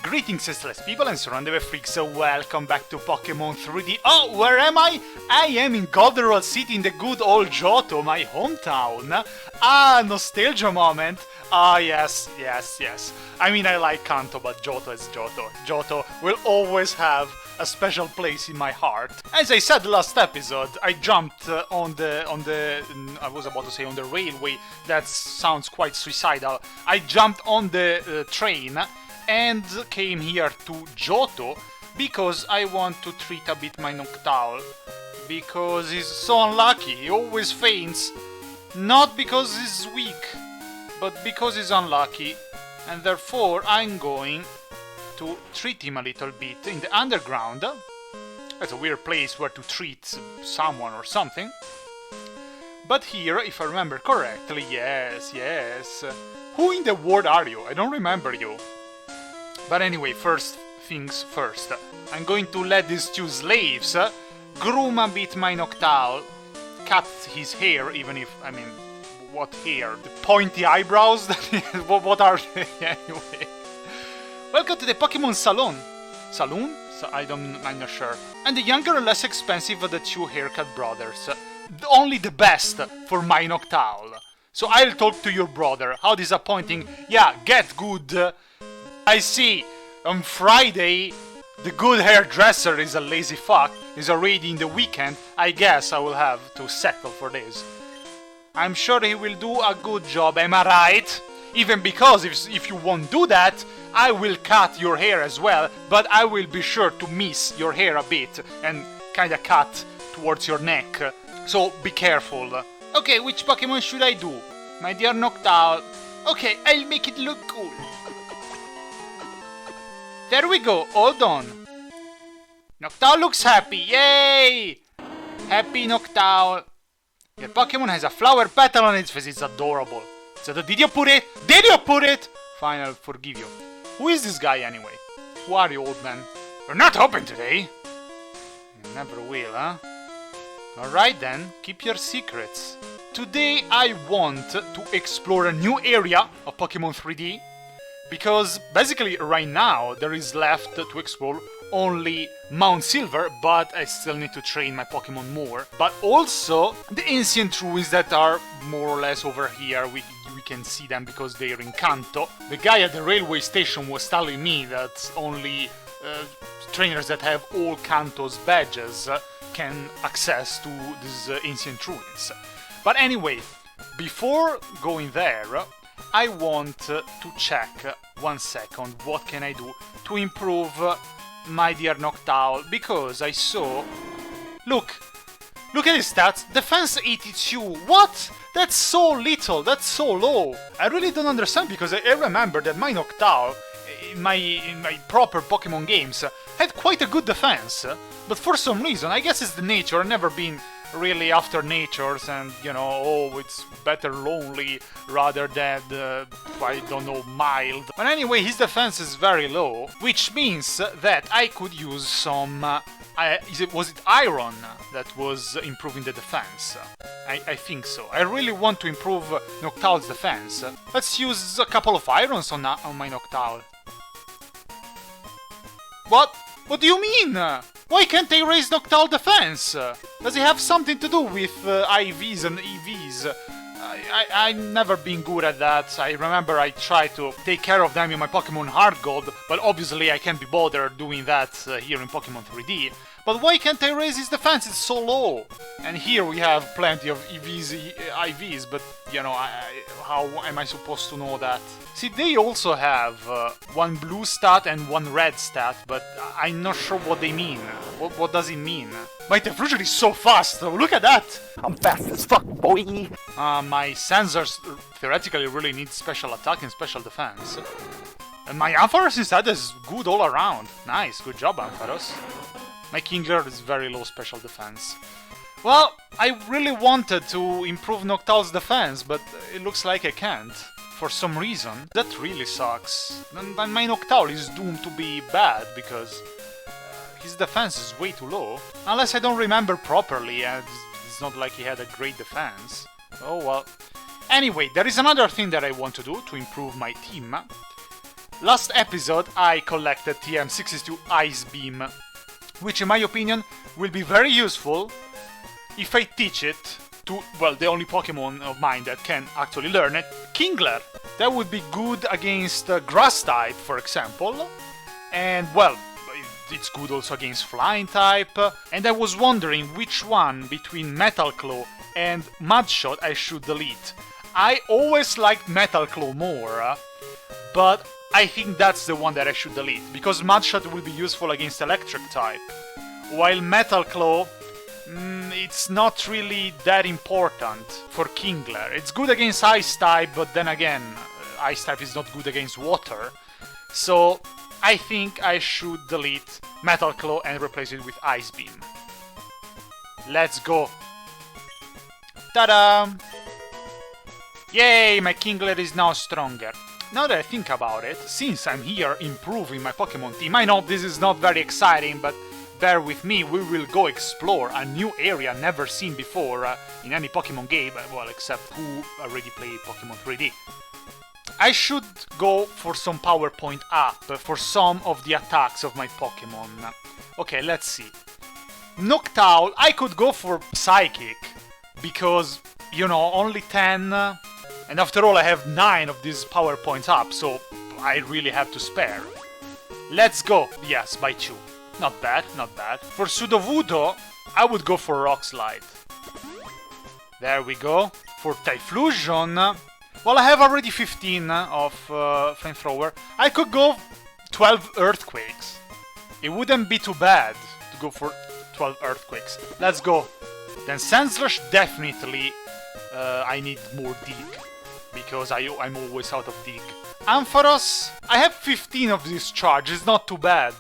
Greetings, senseless people and SurroundEdByFreaks, welcome back to Pokemon 3D. Oh, where am I? I am in Overlord City in the good old Johto, my hometown. Ah, nostalgia moment. Ah, yes. I mean, I like Kanto, but Johto is Johto. Johto will always have a special place in my heart. As I said last episode, I jumped on the railway. That sounds quite suicidal. I jumped on the train and came here to Johto because I want to treat a bit my Noctowl. Because he's so unlucky, he always faints. Not because he's weak, but because he's unlucky. And therefore I'm going to treat him a little bit in the underground. That's a weird place where to treat someone or something. But here, if I remember correctly, yes. Who in the world are you? I don't remember you. But anyway, first things first. I'm going to let these two slaves groom a bit my Noctowl. Cut his hair, even if, I mean, what hair? The pointy eyebrows? What are they anyway? Welcome to the Pokemon Salon. Saloon? I'm not sure. And the younger and less expensive of the two haircut brothers. Only the best for my Noctowl. So I'll talk to your brother. How disappointing. Yeah, get good. I see. On Friday, the good hairdresser is a lazy fuck. Is already in the weekend. I guess I will have to settle for this. I'm sure he will do a good job, am I right? Even because if you won't do that, I will cut your hair as well, but I will be sure to miss your hair a bit and kinda cut towards your neck. So be careful. Okay, which Pokemon should I do? My dear Noctowl. Okay, I'll make it look cool. There we go, all done. Noctowl looks happy, yay! Happy Noctowl. Your Pokemon has a flower petal on its face, it's adorable. So did you put it? Did you put it? Fine, I'll forgive you. Who is this guy anyway? Who are you, old man? We're not open today. You never will, huh? Alright then, keep your secrets. Today I want to explore a new area of Pokemon 3D. Because basically right now there is left to explore only Mount Silver, but I still need to train my Pokemon more. But also the ancient ruins that are more or less over here. We can see them because they're in Kanto. The guy at the railway station was telling me that only trainers that have all Kanto's badges can access to these ancient ruins. But anyway, before going there, I want to check 1 second what can I do to improve my dear Noctowl, because I saw... Look at his stats, defense 82, what? That's so little, that's so low. I really don't understand, because I remember that my Noctowl, in my proper Pokemon games, had quite a good defense. But for some reason, I guess it's the nature, I've never been really after natures and, you know, oh, it's better lonely rather than, I don't know, mild. But anyway, his defense is very low, which means that I could use some... was it iron that was improving the defense? I think so. I really want to improve Noctowl's defense. Let's use a couple of irons on my Noctowl. What? What do you mean? Why can't they raise Noctowl defense? Does it have something to do with IVs and EVs? I've never been good at that. I remember I tried to take care of them in my Pokemon Heart Gold, but obviously I can't be bothered doing that here in Pokemon 3D. But why can't I raise his defense? It's so low. And here we have plenty of EVs, IVs, but you know, how am I supposed to know that? See, they also have one blue stat and one red stat, but I'm not sure what they mean. What does it mean? My Typhlosion is so fast, look at that! I'm fast as fuck, boy! My sensors theoretically really need special attack and special defense. And my Ampharos instead is good all around. Nice, good job, Ampharos. My Kingler is very low special defense. Well, I really wanted to improve Noctowl's defense, but it looks like I can't. For some reason. That really sucks. And my Noctowl is doomed to be bad, because his defense is way too low. Unless I don't remember properly, and it's not like he had a great defense. Oh well. Anyway, there is another thing that I want to do to improve my team. Last episode I collected TM62 Ice Beam, which in my opinion will be very useful if I teach it to, well, the only Pokemon of mine that can actually learn it, Kingler. That would be good against Grass type, for example, and, well, it's good also against Flying type, and I was wondering which one between Metal Claw and Mudshot I should delete. I always liked Metal Claw more, but I think that's the one that I should delete, because Mudshot will be useful against Electric type, while Metal Claw, it's not really that important for Kingler. It's good against Ice type, but then again, Ice type is not good against Water, so I think I should delete Metal Claw and replace it with Ice Beam. Let's go! Ta-da! Yay, my Kingler is now stronger. Now that I think about it, since I'm here improving my Pokemon team, I know this is not very exciting, but bear with me, we will go explore a new area never seen before in any Pokemon game, well, except who already played Pokemon 3D. I should go for some power point up for some of the attacks of my Pokemon. Okay, let's see. Noctowl, I could go for Psychic, because, you know, only 10, and after all I have 9 of these power points up, so I really have to spare. Let's go! Yes, by 2. Not bad, not bad. For Sudowoodo, I would go for Rock Slide. There we go. For Typhlosion, well, I have already 15 of Flamethrower. I could go 12 Earthquakes. It wouldn't be too bad to go for 12 Earthquakes. Let's go. Then Sandslash, definitely I need more Dig, because I'm always out of Dig. Ampharos, I have 15 of discharge, it's not too bad.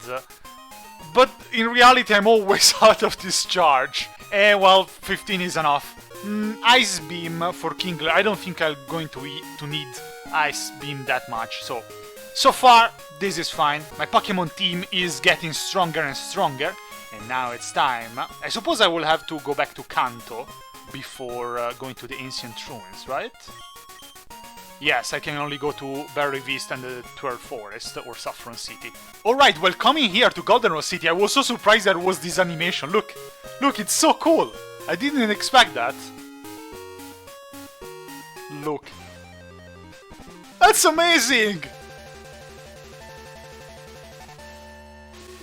But in reality I'm always out of discharge. And well, 15 is enough. Ice Beam for Kingler, I don't think I'm going to need Ice Beam that much, so far this is fine. My Pokemon team is getting stronger and stronger, and now it's time. I suppose I will have to go back to Kanto before going to the Ancient Ruins, right? Yes, I can only go to Berry Vista and the 12th Forest or Saffron City. Alright, well, coming here to Goldenrod City, I was so surprised there was this animation. Look, it's so cool. I didn't expect that. Look. That's amazing!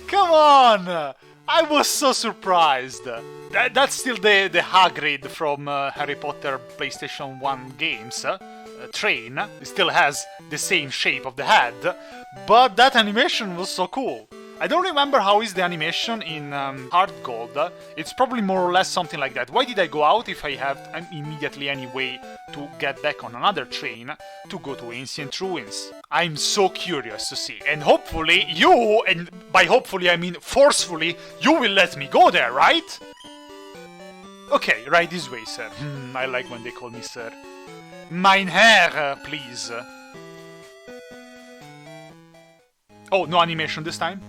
Come on! I was so surprised. That's still the Hagrid from Harry Potter PlayStation 1 games. Train. It still has the same shape of the head, but that animation was so cool. I don't remember how is the animation in Hard Gold. It's probably more or less something like that. Why did I go out if I have immediately any way to get back on another train to go to Ancient Ruins? I'm so curious to see, and hopefully you, and by hopefully I mean forcefully, you will let me go there, right? Okay, right this way, sir. I like when they call me sir. Mein Herr, please. Oh, no animation this time?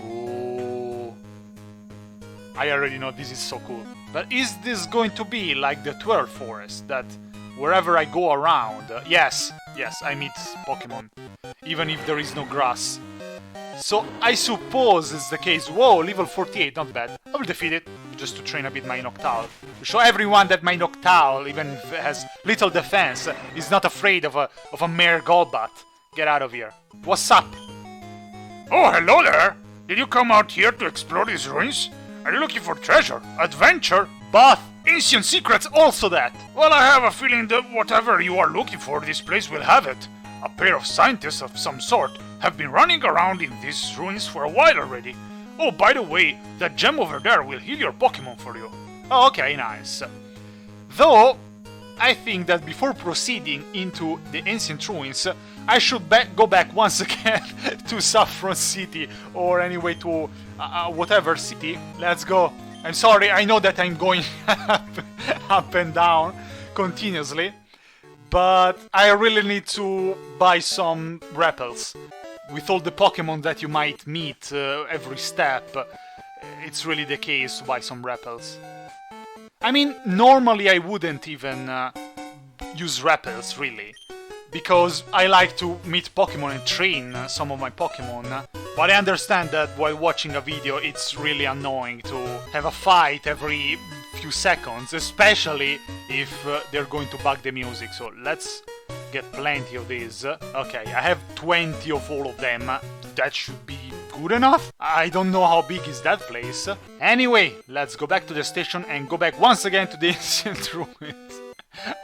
Oh. I already know this is so cool. But is this going to be like the 12th Forest, that wherever I go around... Yes, I meet Pokemon, even if there is no grass. So I suppose it's the case. Whoa, level 48, not bad. I will defeat it, just to train a bit my Noctowl. To show everyone that my Noctowl, even if it has little defense, is not afraid of a mere Golbat. Get out of here. What's up? Oh, hello there! Did you come out here to explore these ruins? Are you looking for treasure, adventure, But ancient secrets also that. Well, I have a feeling that whatever you are looking for, this place will have it. A pair of scientists of some sort have been running around in these ruins for a while already. Oh, by the way, that gem over there will heal your Pokemon for you. Oh, okay, nice. Though, I think that before proceeding into the Ancient Ruins, I should go back once again to Saffron City, or anyway to whatever city. Let's go. I'm sorry, I know that I'm going up and down continuously, but I really need to buy some repels. With all the Pokemon that you might meet every step, it's really the case to buy some repels. I mean, normally I wouldn't even use repels, really. because I like to meet Pokemon and train some of my Pokemon. But I understand that while watching a video it's really annoying to have a fight every few seconds, especially if they're going to bug the music. So let's get plenty of these. Okay, I have 20 of all of them. That should be good enough. I don't know how big is that place. Anyway, let's go back to the station and go back once again to the ancient ruins.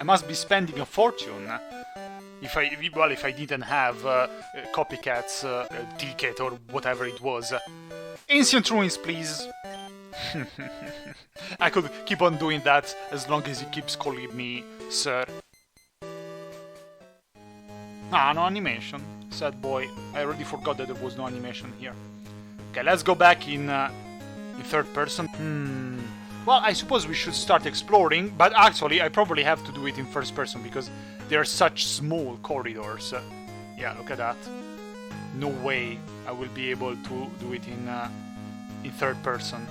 I must be spending a fortune. If I didn't have Copycat's ticket or whatever it was. Ancient ruins, please. I could keep on doing that as long as he keeps calling me sir. Ah, no animation. Sad boy. I already forgot that there was no animation here. Okay, let's go back in third person. Well, I suppose we should start exploring, but actually I probably have to do it in first person because they are such small corridors. Yeah, look at that. No way I will be able to do it in third person.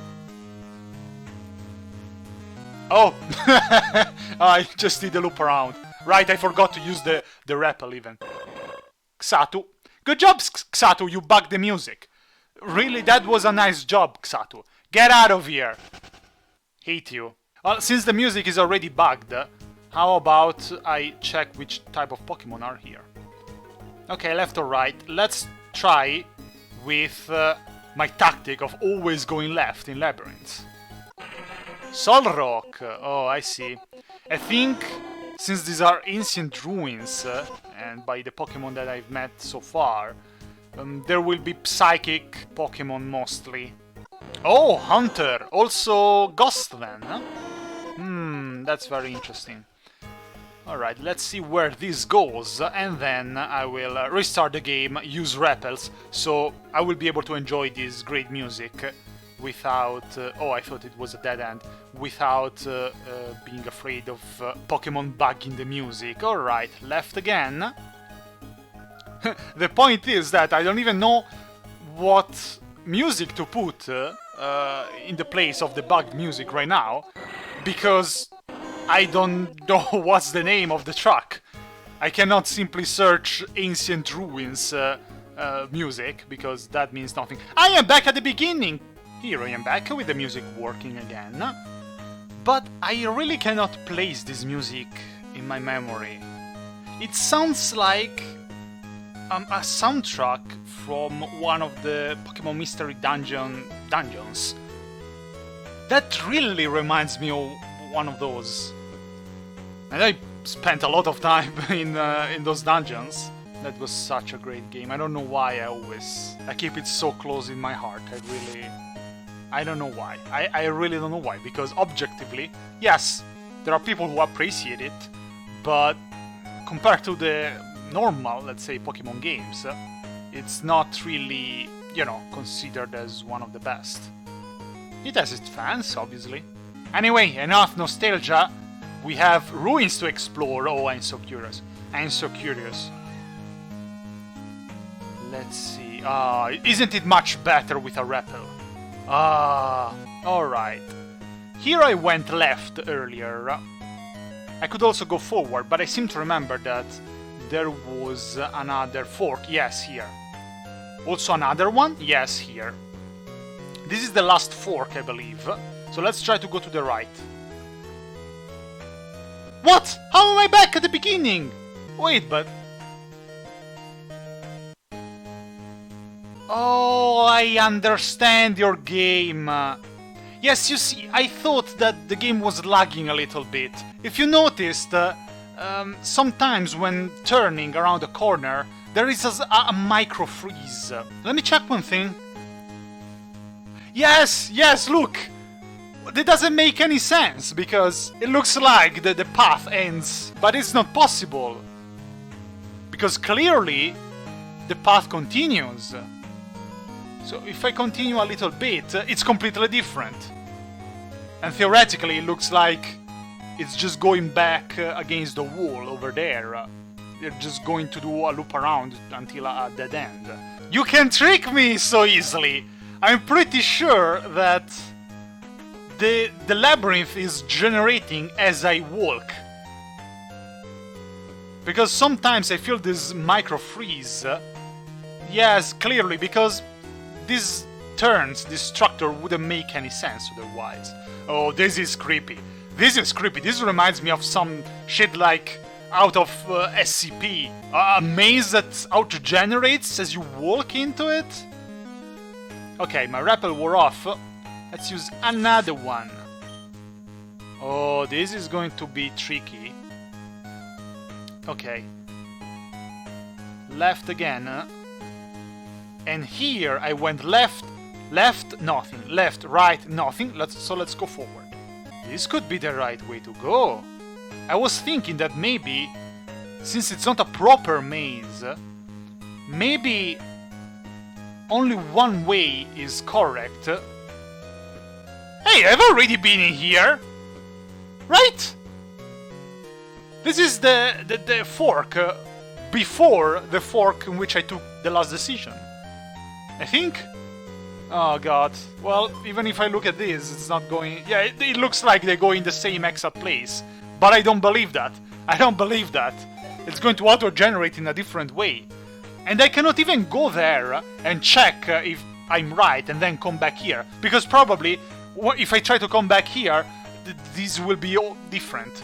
Oh! I just did a loop around. Right, I forgot to use the rappel even. Xatu. Good job, Xatu, you bugged the music. Really, that was a nice job, Xatu. Get out of here. Hate you. Well, since the music is already bugged, how about I check which type of Pokemon are here? Okay, left or right. Let's try with my tactic of always going left in labyrinths. Solrock. Oh, I see. I think since these are ancient ruins, and by the Pokemon that I've met so far, there will be psychic Pokemon mostly. Oh, Hunter! Also Ghost then, huh? That's very interesting. Alright, let's see where this goes, and then I will restart the game, use rappels, so I will be able to enjoy this great music without... oh, I thought it was a dead end. Without being afraid of Pokemon bugging the music. Alright, left again. The point is that I don't even know what music to put in the place of the bugged music right now, because I don't know what's the name of the track. I cannot simply search Ancient Ruins music, because that means nothing. I am back at the beginning! Here I am back with the music working again. But I really cannot place this music in my memory. It sounds like a soundtrack from one of the Pokemon Mystery dungeons. That really reminds me of one of those. And I spent a lot of time in those dungeons. That was such a great game. I don't know why I keep it so close in my heart. I don't know why. I really don't know why. Because objectively, yes, there are people who appreciate it, but compared to the normal, let's say, Pokemon games, it's not really, considered as one of the best. It has its fans, obviously. Anyway, enough nostalgia. We have ruins to explore. Oh, I'm so curious. Let's see. Isn't it much better with a rappel? Alright. Here I went left earlier. I could also go forward, but I seem to remember that there was another fork. Yes, here. Also another one? Yes, here. This is the last fork, I believe. So let's try to go to the right. What? How am I back at the beginning? Wait, but... Oh, I understand your game. Yes, you see, I thought that the game was lagging a little bit. If you noticed, sometimes when turning around a corner, there is a micro freeze. Let me check one thing. Yes, look! That doesn't make any sense, because it looks like the path ends, but it's not possible. Because clearly, the path continues. So if I continue a little bit, it's completely different. And theoretically, it looks like it's just going back against the wall over there. They're just going to do a loop around until a dead end. You can trick me so easily! I'm pretty sure that the labyrinth is generating as I walk. Because sometimes I feel this micro freeze. Yes, clearly, because these turns, this structure wouldn't make any sense otherwise. Oh, this is creepy. This is creepy. This reminds me of some shit like out of SCP. A maze that auto-generates as you walk into it. Okay, my rappel wore off. Let's use another one. Oh, this is going to be tricky. Okay. Left again. And here I went left, nothing. Left, right, nothing. So let's go forward. This could be the right way to go. I was thinking that maybe, since it's not a proper maze, maybe only one way is correct. Hey, I've already been in here! Right? This is the fork before the fork in which I took the last decision. I think? Oh god. Well, even if I look at this, it's not going... Yeah, it looks like they go in the same exact place. But I don't believe that. I don't believe that. It's going to auto-generate in a different way. And I cannot even go there and check if I'm right and then come back here. Because probably, if I try to come back here, these will be all different.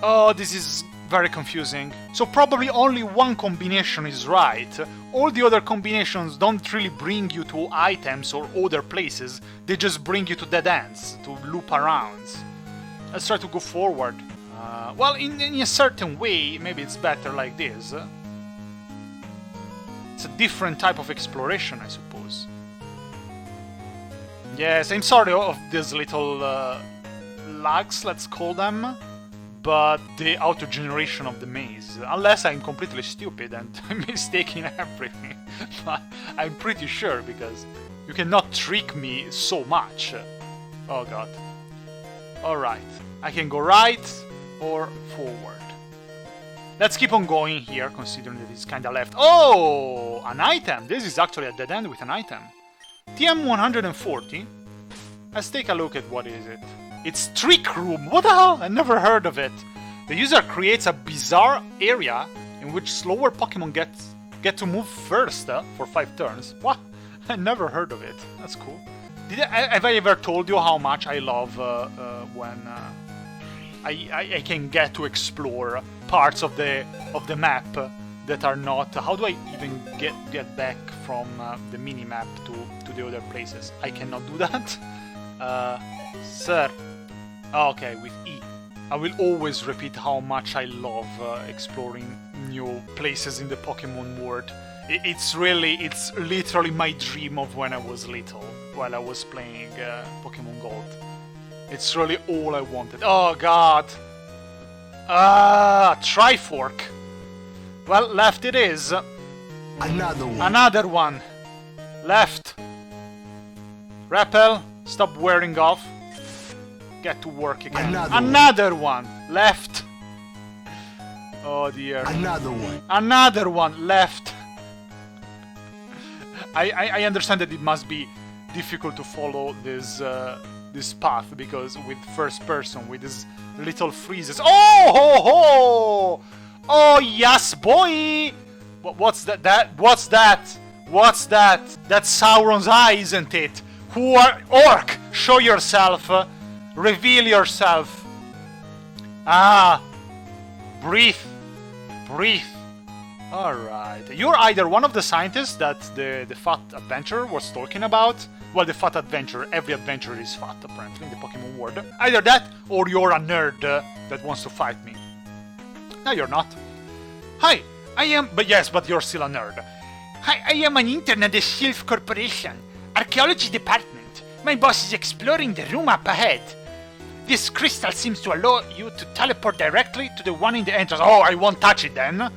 Oh, this is very confusing. So probably only one combination is right. All the other combinations don't really bring you to items or other places. They just bring you to dead ends, to loop around. Let's try to go forward. Well, in a certain way, maybe it's better like this. It's a different type of exploration, I suppose. Yes, I'm sorry of these little lags, let's call them. But the auto-generation of the maze. Unless I'm completely stupid and mistaking everything. But I'm pretty sure, because you cannot trick me so much. Oh god. Alright. I can go right or forward. Let's keep on going here, considering that it's kinda left. Oh! An item! This is actually a dead end with an item. TM140. Let's take a look at what is it. It's Trick Room! What the hell? I never heard of it. The user creates a bizarre area in which slower Pokémon get to move first for 5 turns. What? I never heard of it. That's cool. Have I ever told you how much I love when I can get to explore parts of the map that are not... How do I even get back from the mini-map to the other places? I cannot do that. Sir. Oh, okay, with E. I will always repeat how much I love exploring new places in the Pokémon world. It's literally my dream of when I was little, while I was playing Pokémon Gold. It's really all I wanted. Oh god! Trifork! Well, left it is. Another one. Another one! Left! Rappel, stop wearing off. Get to work again. Another one! Left! Oh dear. Another one. Another one! Left! I understand that it must be difficult to follow this path, because with first person, with these little freezes... Oh ho ho! Oh yes boy! What's that? What's that? What's that? That's Sauron's eye, isn't it? Who are... Orc! Show yourself! Reveal yourself! Ah! Breathe! Breathe! Alright. You're either one of the scientists that the fat adventurer was talking about. Well, the fat adventurer, every adventurer is fat, apparently, in the Pokemon world. Either that, or you're a nerd that wants to fight me. No, you're not. Hi, I am... But yes, but you're still a nerd. Hi, I am an intern at the Sylph Corporation, Archaeology Department. My boss is exploring the room up ahead. This crystal seems to allow you to teleport directly to the one in the entrance. Oh, I won't touch it then.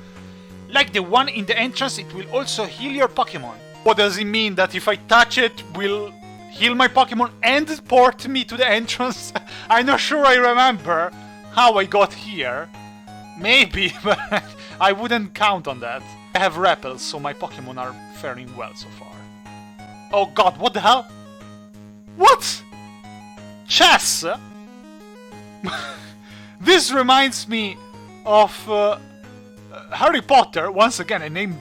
Like the one in the entrance, it will also heal your Pokemon. What does it mean? That if I touch it, will heal my Pokemon and port me to the entrance? I'm not sure I remember how I got here. Maybe, but I wouldn't count on that. I have Rappels, so my Pokemon are faring well so far. Oh god, what the hell? What? Chess? This reminds me of Harry Potter, once again, I named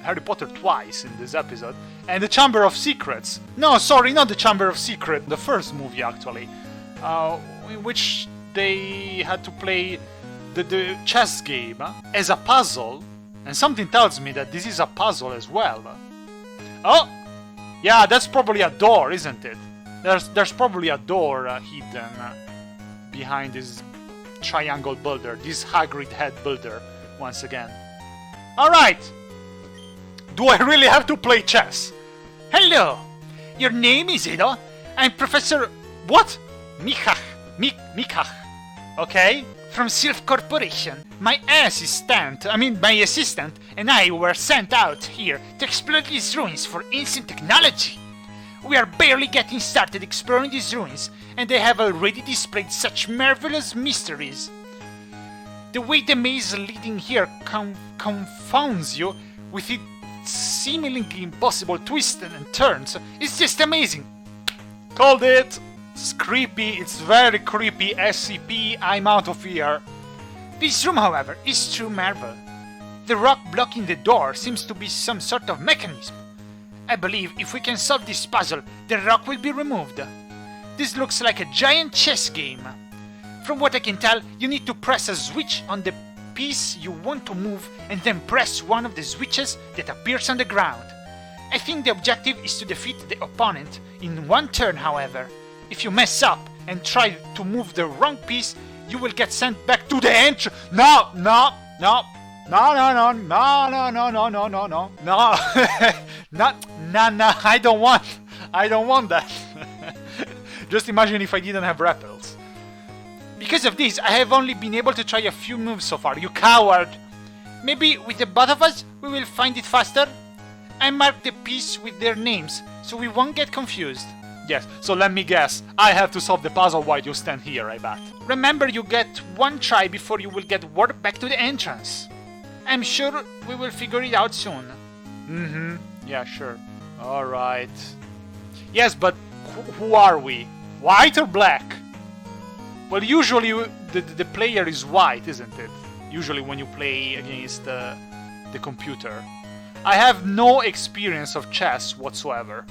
Harry Potter twice in this episode, and the Chamber of Secrets. No, sorry, not the Chamber of Secrets, the first movie actually, in which they had to play the chess game as a puzzle, and something tells me that this is a puzzle as well. Oh! Yeah, that's probably a door, isn't it? There's probably a door hidden behind this triangle builder, this Hagrid head builder, once again. Alright! Do I really have to play chess? Hello! Your name is Edo? I'm Professor... What? Mikach. Okay? From Sylph Corporation. My assistant and I were sent out here to explore these ruins for ancient technology. We are barely getting started exploring these ruins, and they have already displayed such marvelous mysteries. The way the maze leading here confounds you with its seemingly impossible twists and turns is just amazing. Called it! It's creepy, it's very creepy, SCP, I'm out of here. This room, however, is true marvel. The rock blocking the door seems to be some sort of mechanism. I believe if we can solve this puzzle, the rock will be removed. This looks like a giant chess game. From what I can tell, you need to press a switch on the piece you want to move and then press one of the switches that appears on the ground. I think the objective is to defeat the opponent in one turn, however. If you mess up and try to move the wrong piece, you will get sent back to the entrance. No, I don't want that. Just imagine if I didn't have repels. Because of this, I have only been able to try a few moves so far, you coward. Maybe with the both of us, we will find it faster? I marked the piece with their names, so we won't get confused. Yes, so let me guess, I have to solve the puzzle while you stand here, I bet. Remember, you get one try before you will get warped back to the entrance. I'm sure we will figure it out soon. Yeah, sure. Alright. Yes, but who are we? White or black? Well, usually the player is white, isn't it? Usually when you play against the computer. I have no experience of chess whatsoever.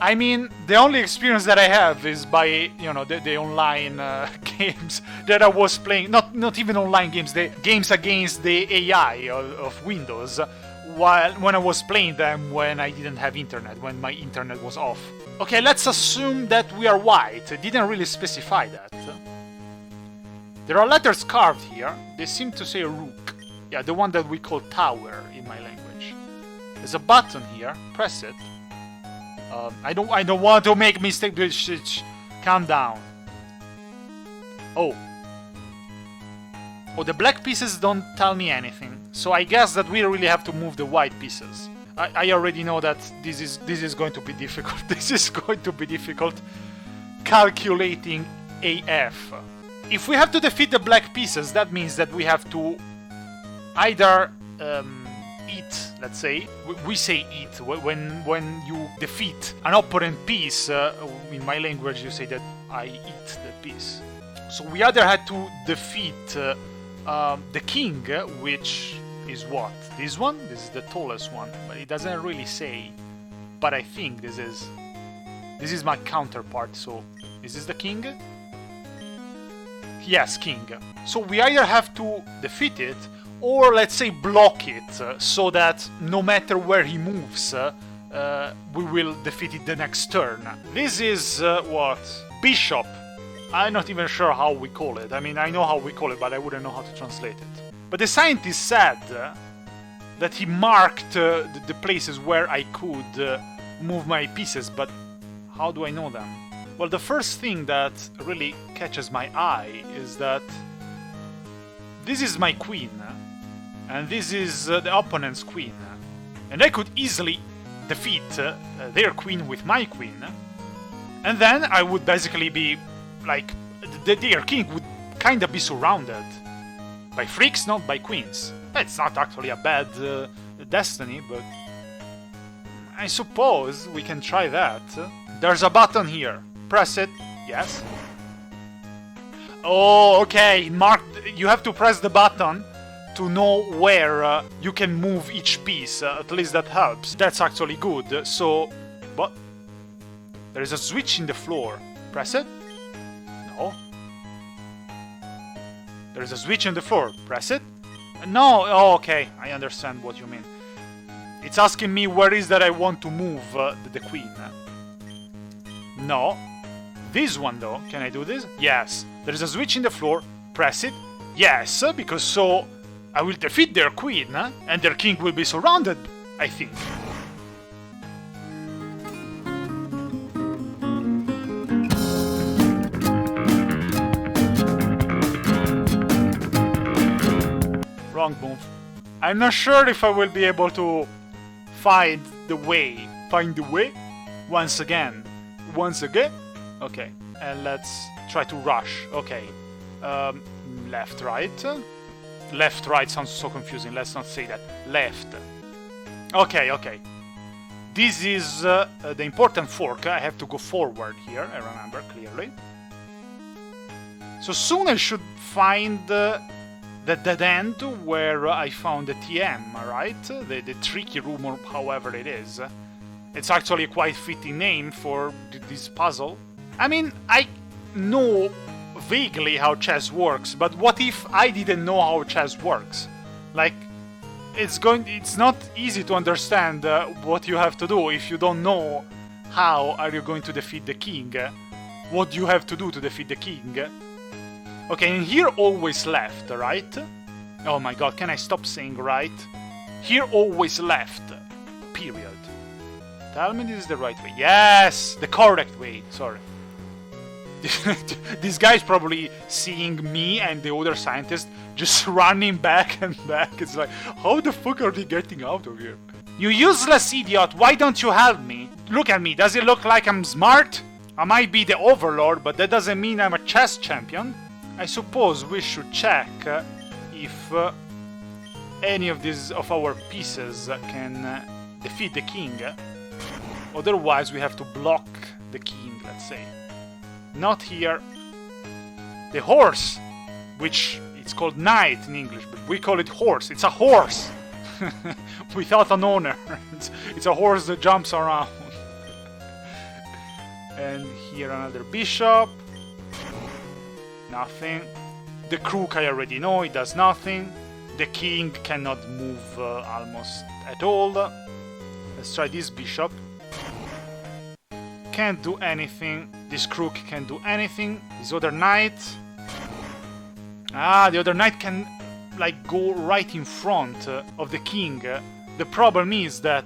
I mean, the only experience that I have is by, you know, the online games that I was playing. Not even online games, the games against the AI of Windows, when I was playing them when I didn't have internet, when my internet was off. Okay, let's assume that we are white. It didn't really specify that. There are letters carved here. They seem to say rook. Yeah, the one that we call tower in my language. There's a button here. Press it. I don't want to make mistakes. Calm down. Oh, the black pieces don't tell me anything. So I guess that we really have to move the white pieces. I already know that this is going to be difficult. This is going to be difficult. Calculating AF. If we have to defeat the black pieces, that means that we have to either eat, let's say. We say eat. When you defeat an opponent piece, in my language you say that I eat the piece. So we either had to defeat the king, which is what? This one? This is the tallest one, but it doesn't really say. But I think this is my counterpart, so is this the king? Yes, king. So we either have to defeat it, or let's say block it, so that no matter where he moves, we will defeat it the next turn. This is what? Bishop. I'm not even sure how we call it. I mean, I know how we call it, but I wouldn't know how to translate it. But the scientist said that he marked the places where I could move my pieces, but how do I know them? Well, the first thing that really catches my eye is that this is my queen, and this is the opponent's queen. And I could easily defeat their queen with my queen, and then I would basically be like, their king would kind of be surrounded by freaks, not by queens. It's not actually a bad destiny, but I suppose we can try that. There's a button here. Press it. Yes. Oh, okay. You have to press the button to know where you can move each piece. At least that helps. That's actually good. So, what? There is a switch in the floor. Press it? No. There is a switch in the floor. Press it? No. Oh, okay. I understand what you mean. It's asking me where is that I want to move the queen. No. This one though, can I do this? Yes. There is a switch in the floor. Press it. Yes, because so I will defeat their queen and their king will be surrounded, I think. Wrong move. I'm not sure if I will be able to find the way. Find the way? Once again. Once again? Okay. And let's try to rush. Okay. Left, right. Left, right sounds so confusing. Let's not say that. Left. Okay, okay. This is the important fork. I have to go forward here, I remember clearly. So soon I should find the dead end where I found the TM, right? The tricky room, or however it is. It's actually a quite fitting name for this puzzle. I mean, I know vaguely how chess works, but what if I didn't know how chess works? Like, it's not easy to understand what you have to do if you don't know how are you going to defeat the king. What you have to do to defeat the king. Okay, and here always left, right? Oh my god, can I stop saying right? Here always left, period. Tell me this is the right way. Yes, the correct way, sorry. This guy's probably seeing me and the other scientist just running back and back. It's like, how the fuck are they getting out of here? You useless idiot, why don't you help me? Look at me, does it look like I'm smart? I might be the Overlord, but that doesn't mean I'm a chess champion. I suppose we should check if any of our pieces can defeat the king. Otherwise we have to block the king, let's say. Not here. The horse, which it's called knight in English, but we call it horse. It's a horse without an owner. It's a horse that jumps around. And here another bishop. Nothing. The crook I already know, it does nothing. The king cannot move almost at all. Let's try this bishop. Can't do anything. This crook can't do anything. This other knight. Ah, the other knight can like go right in front of the king. The problem is that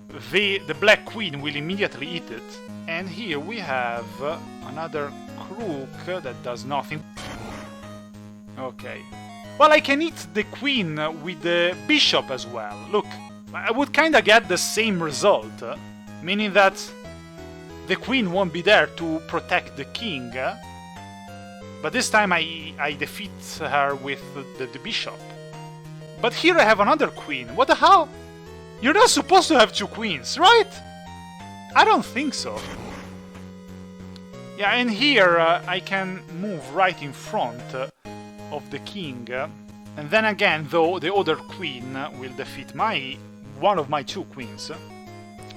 the black queen will immediately eat it. And here we have another crook that does nothing. Okay. Well, I can eat the queen with the bishop as well. Look, I would kinda get the same result, meaning that the queen won't be there to protect the king, but this time I defeat her with the bishop. But here I have another queen. What the hell? You're not supposed to have two queens, right? I don't think so. Yeah, and here I can move right in front of the king. And then again, though, the other queen will defeat one of my two queens.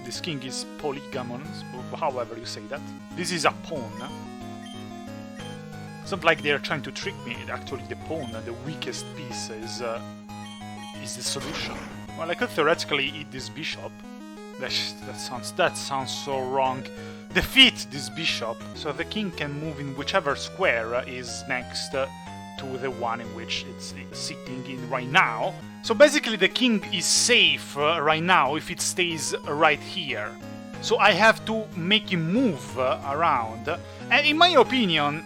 This king is polygamous, however you say that. This is a pawn. It's not like they're trying to trick me. Actually, the pawn, the weakest piece, is the solution. Well, I could theoretically eat this bishop. That sounds so wrong. Defeat this bishop, so the king can move in whichever square is next to the one in which it's sitting in right now. So basically the king is safe right now if it stays right here. So I have to make him move around. And in my opinion,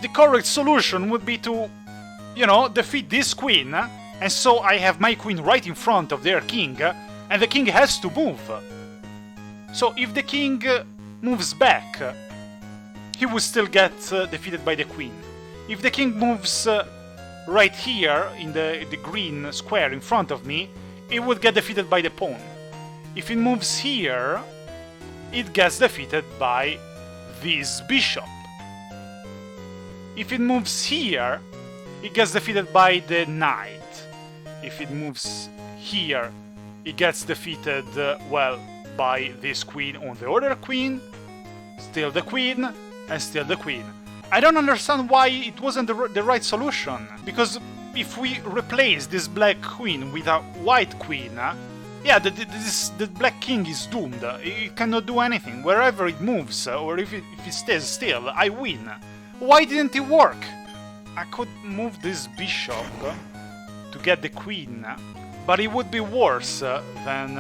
the correct solution would be to, you know, defeat this queen. And so I have my queen right in front of their king. And the king has to move. So if the king moves back, he will still get defeated by the queen. If the king moves right here in the green square in front of me, it would get defeated by the pawn. If it moves here, it gets defeated by this bishop. If it moves here, it gets defeated by the knight. if it moves here, it gets defeated, well, by this queen on the other queen, still the queen, and still the queen. I don't understand why it wasn't the right solution, because if we replace this black queen with a white queen, yeah, the black king is doomed. It cannot do anything. Wherever it moves, or if it stays still, I win. Why didn't it work? I could move this bishop to get the queen, but it would be worse than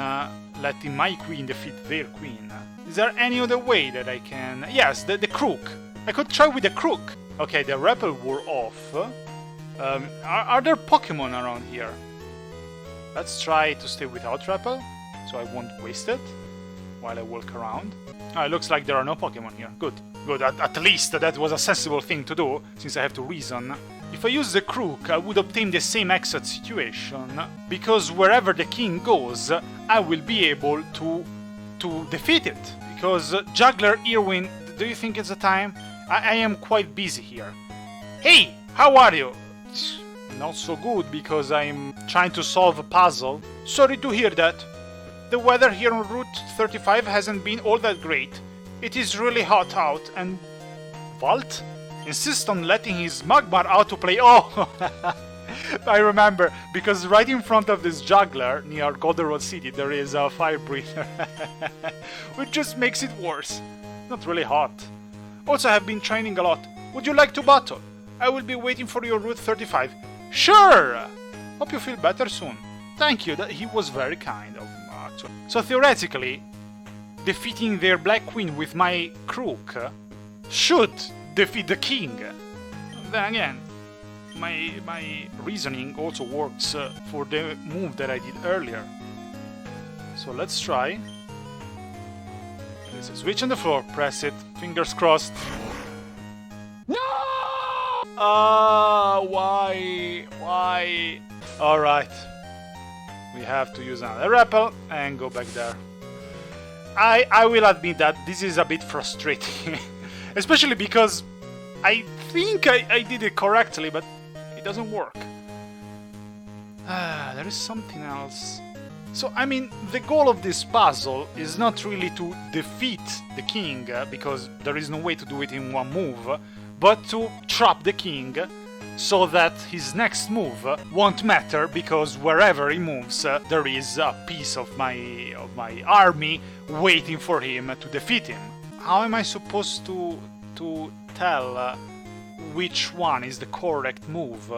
letting my queen defeat their queen. Is there any other way that I can... Yes, the crook. I could try with the crook. Okay, the repel wore off. Are there Pokémon around here? Let's try to stay without repel, so I won't waste it while I walk around. It looks like there are no Pokémon here. Good. Good, at least that was a sensible thing to do, since I have to reason. If I use the crook, I would obtain the same exact situation, because wherever the king goes, I will be able to defeat it. Because Juggler Irwin, do you think it's the time? I am quite busy here. Hey, how are you? Not so good, because I'm trying to solve a puzzle. Sorry to hear that. The weather here on Route 35 hasn't been all that great. It is really hot out, and Walt insists on letting his Magmar autoplay. Oh, I remember, because right in front of this juggler near Goldenrod City there is a fire breather, which just makes it worse. Not really hot. Also, I have been training a lot. Would you like to battle? I will be waiting for you on Route 35. Sure! Hope you feel better soon. Thank you, he was very kind of me, actually. So theoretically, defeating their black queen with my crook should defeat the king. Then again, my reasoning also works for the move that I did earlier. So let's try. There's a switch on the floor, press it, fingers crossed. No! Why? Alright. We have to use another repel and go back there. I will admit that this is a bit frustrating, especially because I think I did it correctly, but it doesn't work. There is something else. So, I mean, the goal of this puzzle is not really to defeat the king, because there is no way to do it in one move, but to trap the king so that his next move won't matter, because wherever he moves there is a piece of my army waiting for him to defeat him. How am I supposed to tell which one is the correct move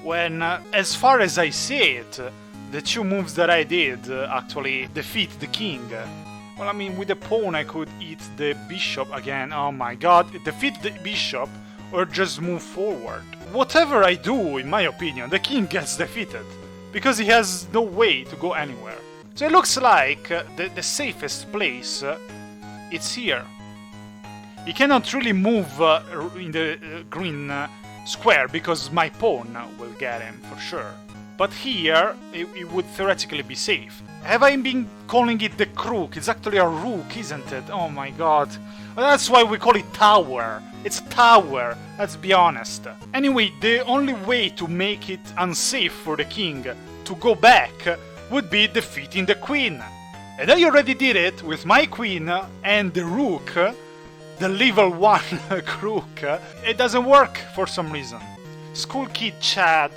when, as far as I see it, the two moves that I did actually defeat the king? Well, I mean, with the pawn I could eat the bishop again. Oh my god, defeat the bishop or just move forward. Whatever I do, in my opinion, the king gets defeated, because he has no way to go anywhere. So it looks like the safest place, it's here. He cannot really move in the green square, because my pawn will get him, for sure. But here, it would theoretically be safe. Have I been calling it the crook? It's actually a rook, isn't it? Oh my god. Well, that's why we call it tower. It's a tower, let's be honest. Anyway, the only way to make it unsafe for the king to go back would be defeating the queen. And I already did it with my queen and the rook, the level 1 crook. It doesn't work for some reason. School kid Chad,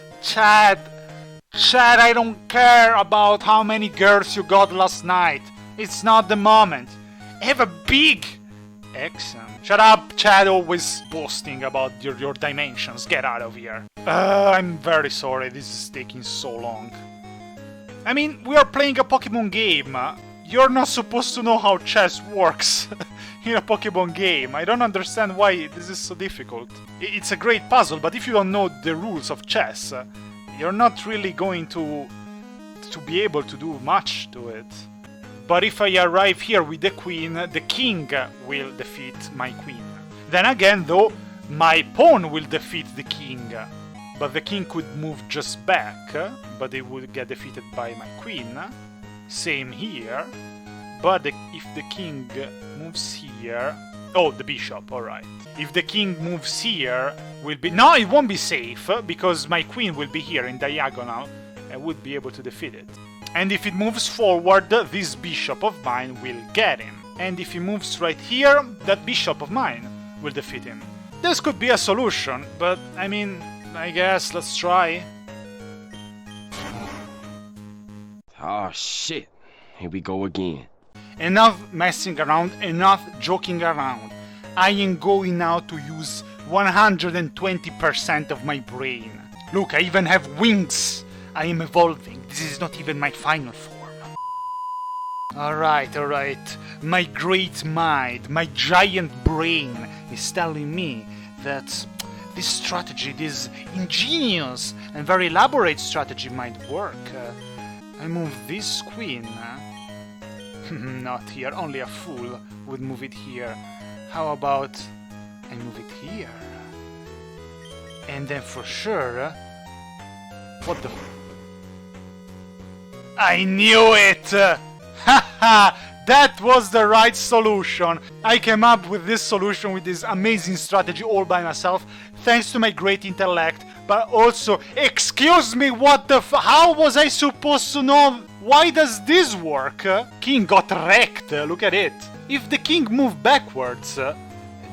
I don't care about how many girls you got last night. It's not the moment. I have a big accent. Shut up, Chad, always boasting about your dimensions. Get out of here. I'm very sorry, this is taking so long. I mean, we are playing a Pokémon game. You're not supposed to know how chess works in a Pokémon game. I don't understand why this is so difficult. It's a great puzzle, but if you don't know the rules of chess, you're not really going to be able to do much to it. But if I arrive here with the queen, the king will defeat my queen. Then again, though, my pawn will defeat the king. But the king could move just back, but it would get defeated by my queen. Same here. But if the king moves here... Oh, the bishop, alright. If the king moves here, will be... No, it won't be safe, because my queen will be here in diagonal. I would be able to defeat it. And if it moves forward, this bishop of mine will get him. And if he moves right here, that bishop of mine will defeat him. This could be a solution, but I mean, I guess let's try. Oh shit, here we go again. Enough messing around, enough joking around. I am going now to use 120% of my brain. Look, I even have wings. I am evolving. This is not even my final form. Alright. My great mind, my giant brain is telling me that this strategy, this ingenious and very elaborate strategy might work. I move this queen. Not here, only a fool would move it here. How about I move it here? And then for sure... What the... I knew it! Haha! That was the right solution! I came up with this solution with this amazing strategy all by myself, thanks to my great intellect, but also, excuse me, what the how was I supposed to know? Why does this work? King got wrecked, look at it. If the king moved backwards,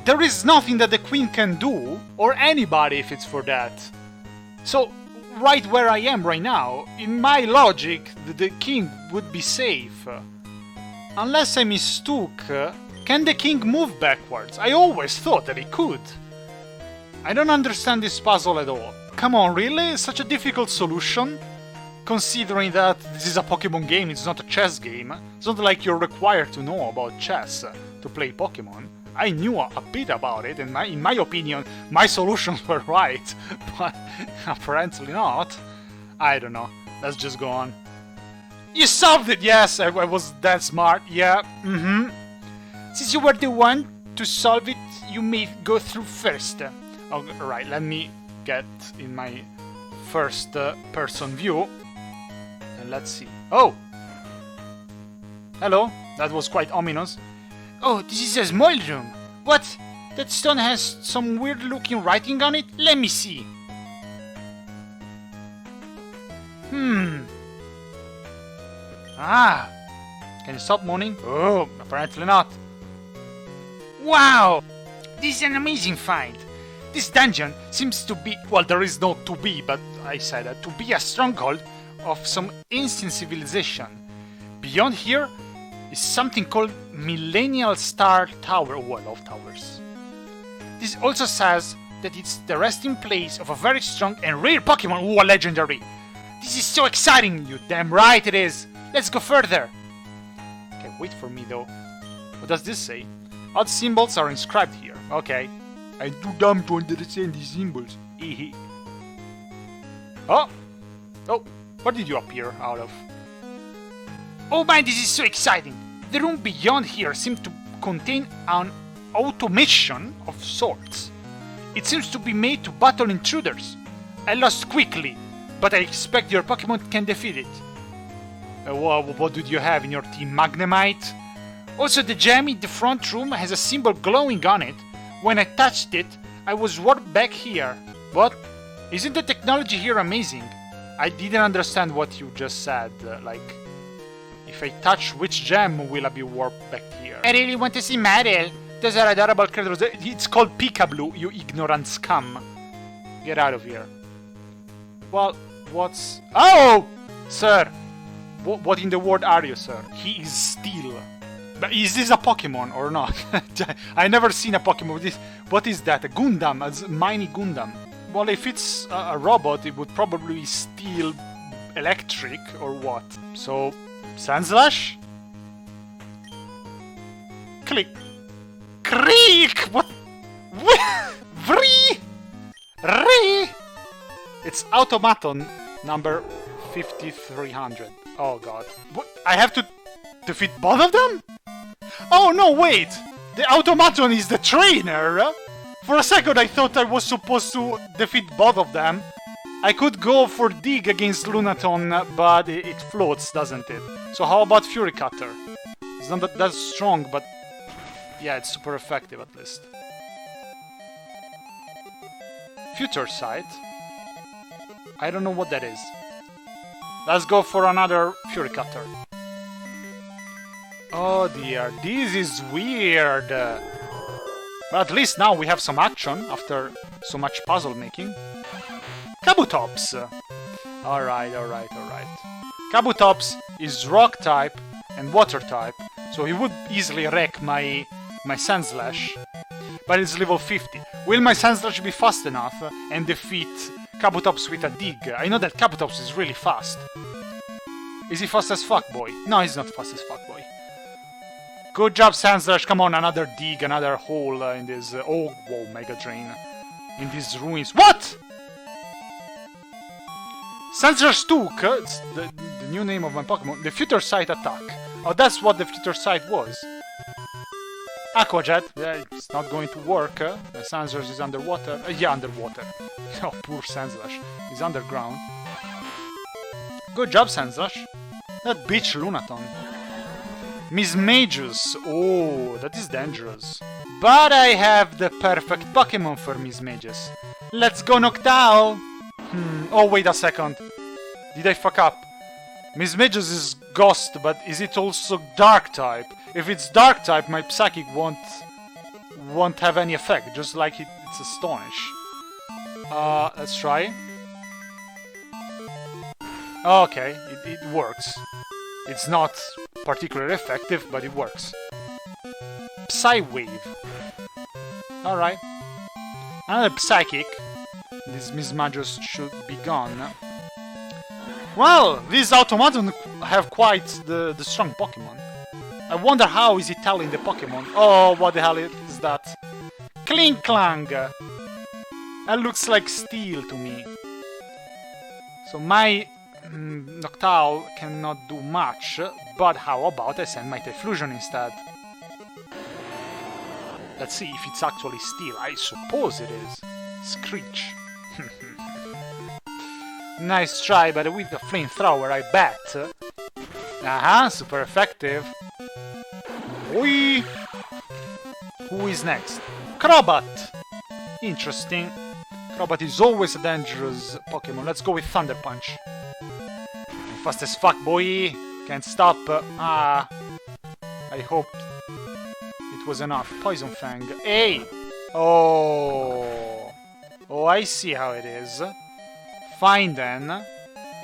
there is nothing that the queen can do, or anybody if it's for that. So, right where I am right now, in my logic, the king would be safe. Unless I mistook, can the king move backwards? I always thought that he could. I don't understand this puzzle at all. Come on, really? Such a difficult solution? Considering that this is a Pokémon game, it's not a chess game. It's not like you're required to know about chess to play Pokémon. I knew a bit about it, and in my opinion, my solutions were right, but apparently not. I don't know. Let's just go on. You solved it! Yes, I was that smart. Yeah, Since you were the one to solve it, you may go through first. Alright, let me get in my first person view. And let's see. Oh! Hello, that was quite ominous. Oh, this is a small room. What? That stone has some weird looking writing on it? Let me see. Ah! Can you stop moaning? Oh, apparently not. Wow! This is an amazing find. This dungeon seems to be, well, there is no to be, but I said that, to be a stronghold of some ancient civilization. Beyond here is something called Millennial Star Tower. Oh, I love towers. This also says that it's the resting place of a very strong and rare Pokémon. Oh, a legendary. This is so exciting, you damn right it is. Let's go further. Okay, wait for me though. What does this say? Odd symbols are inscribed here. Okay. I'm too dumb to understand these symbols. Oh! Oh, what did you appear out of? Oh man, this is so exciting! The room beyond here seems to contain an automation of sorts. It seems to be made to battle intruders. I lost quickly, but I expect your Pokémon can defeat it. What did you have in your team? Magnemite? Also, the gem in the front room has a symbol glowing on it. When I touched it, I was warped back here. What? Isn't the technology here amazing? I didn't understand what you just said. Like, if I touch which gem will I be warped back here? I really want to see Mariel. Those are adorable creatures. It's called Peekaboo, you ignorant scum. Get out of here. Well, what's... Oh! Sir! What in the world are you, sir? He is steel. But is this a Pokemon or not? I never seen a Pokemon with this. What is that? A Gundam? A mini Gundam? Well, if it's a robot, it would probably be steel electric or what? So, Sandslash? Click. Creak! What? Vree! Re! It's Automaton number 5300. Oh god. What? I have to defeat both of them? Oh no, wait! The Automaton is the trainer! For a second I thought I was supposed to defeat both of them. I could go for Dig against Lunaton, but it floats, doesn't it? So how about Fury Cutter? It's not that strong, but yeah, it's super effective at least. Future Sight? I don't know what that is. Let's go for another Fury Cutter. Oh dear, this is weird. But at least now we have some action after so much puzzle making. Kabutops! Alright. Kabutops is rock type and water type, so he would easily wreck my Sandslash. But it's level 50. Will my Sandslash be fast enough and defeat Kabutops with a dig? I know that Kabutops is really fast. Is he fast as fuck, boy? No, he's not fast as fuck, boy. Good job, Sandslash. Come on, another dig, another hole in this... oh, whoa, Mega Drain. In these ruins. What?! Sandslash took, it's the new name of my Pokemon, the Future Sight attack. Oh, that's what the Future Sight was. Aqua Jet, it's not going to work. The Sandslash is underwater. Yeah, underwater. Oh, poor Sandslash. He's underground. Good job, Sandslash. That bitch Lunaton. Miss Magus. Oh, that is dangerous. But I have the perfect Pokemon for Miss Magus. Let's go, Noctowl! Oh, wait a second. Did I fuck up? Miss Magus is Ghost, but is it also Dark type? If it's Dark type, my Psychic won't have any effect, just like it's Astonish. Let's try. Okay, it works. It's not particularly effective, but it works. Psy-Wave. Alright. Another Psychic. This Miss Magus should be gone. Well, these automatons have quite the strong Pokemon. I wonder how is he telling the Pokemon. Oh, what the hell is that? Klinklang! That looks like steel to me. So my Noctowl cannot do much, but how about I send my Typhlosion instead? Let's see if it's actually steel. I suppose it is. Screech. Nice try, but with the flamethrower, I bet. Aha, super effective. Oi! Who is next? Crobat! Interesting. Crobat is always a dangerous Pokemon. Let's go with Thunder Punch. Fast as fuck, boy! Can't stop. I hope it was enough. Poison Fang. Hey! Oh! Oh, I see how it is. Fine then.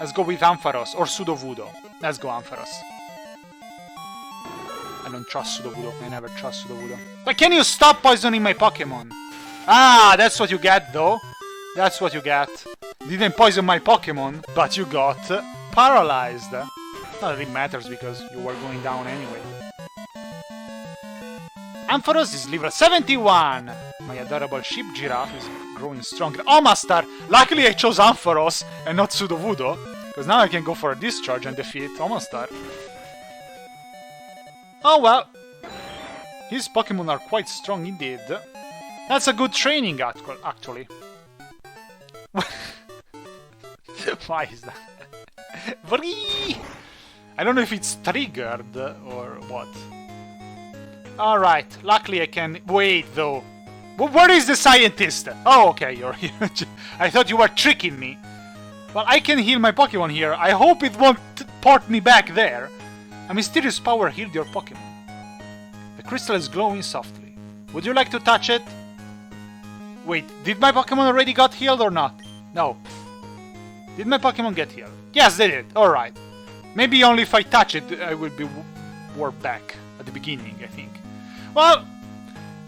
Let's go with Ampharos or Sudowoodo. Let's go Ampharos. I don't trust Sudowoodo. I never trust Sudowoodo. But can you stop poisoning my Pokemon? Ah, that's what you get though. That's what you get. Didn't poison my Pokemon, but you got paralyzed. Not that it matters because you were going down anyway. Ampharos is level 71. My adorable sheep giraffe is growing stronger. Omastar! Luckily I chose Ampharos and not Sudowoodo, because now I can go for a discharge and defeat Omastar. Oh well. His Pokemon are quite strong indeed. That's a good training actually. Why is that? I don't know if it's triggered or what. Alright, luckily I can... Wait, though. Where is the scientist? Oh, okay, you're here. I thought you were tricking me. Well, I can heal my Pokemon here. I hope it won't port me back there. A mysterious power healed your Pokemon. The crystal is glowing softly. Would you like to touch it? Wait, did my Pokemon already got healed or not? No. Did my Pokemon get healed? Yes, they did. Alright. Maybe only if I touch it, I will be warped back at the beginning, I think. Well,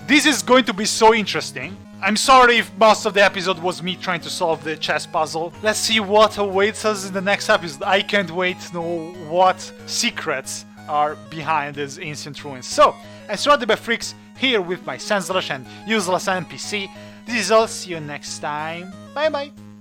this is going to be so interesting. I'm sorry if most of the episode was me trying to solve the chess puzzle. Let's see what awaits us in the next episode. I can't wait to know what secrets are behind these ancient ruins. So, I'm SurroundEdByFreaks here with my senseless and useless NPC. This is all. See you next time. Bye bye.